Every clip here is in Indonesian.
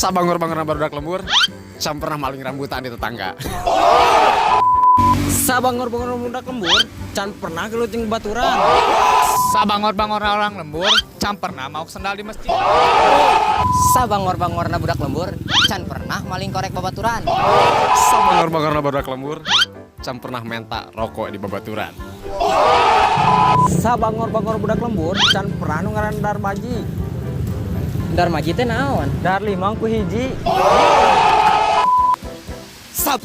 Sabangor-bangor barudak lembur, can pernah maling rambutan di tetangga. Sabangor-bangor budak lembur, can pernah geluting baturan. Sabangor-bangor orang lembur, can pernah mau sendal di masjid. Sabangor-bangorna budak lembur, can pernah maling korek babaturan. Sabangor-bangor barudak lembur, can pernah menta rokok di babaturan. Sabangor-bangor budak lembur, can pernah nu ngaran darmaji. Darmaji teh naon? Dar limang ku hiji. Sap.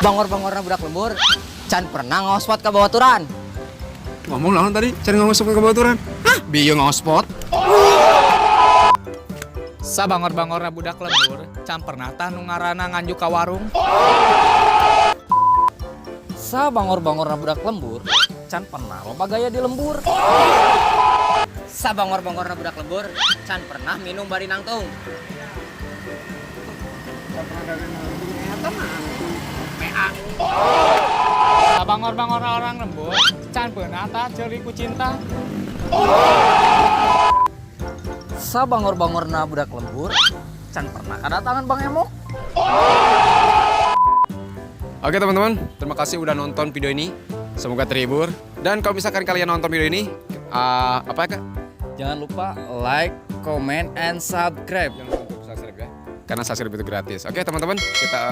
Bangor-bangorna budak lembur, can pernah ngospot ka babaturan. Ngomong lawan tadi, cari ngomong ke babaturan. Hah, bieu ngospot. Sabangor-bangorna budak lembur, can pernah tah nu ngaranna nganjuk ka warung. Sabangor-bangorna budak lembur, can pernah loba gaya di lembur. Sabangor-bangorna budak lembur, can pernah minum bari nangtung. Sabangor-bangorna orang lembur, can pernah tah ceuli ku cinta. Sabangor-bangorna budak lembur, can pernah kedatangan Bang Emok. Oke teman-teman, terima kasih udah nonton video ini. Semoga terhibur. Dan kalau misalkan kalian nonton video ini, apa ya kak? Jangan lupa like, comment, and subscribe. Jangan lupa untuk subscribe ya. Karena subscribe itu gratis. Oke teman-teman, kita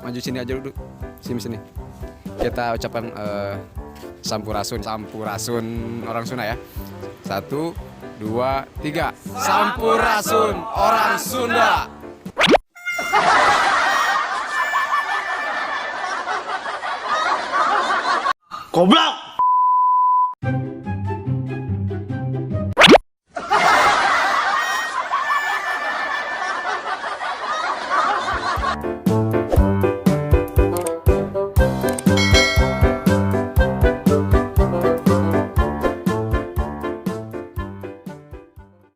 maju sini aja dulu. Sini. Kita ucapkan sampurasun orang Sunda ya. 1, 2, 3. Sampurasun orang Sunda. Goblok!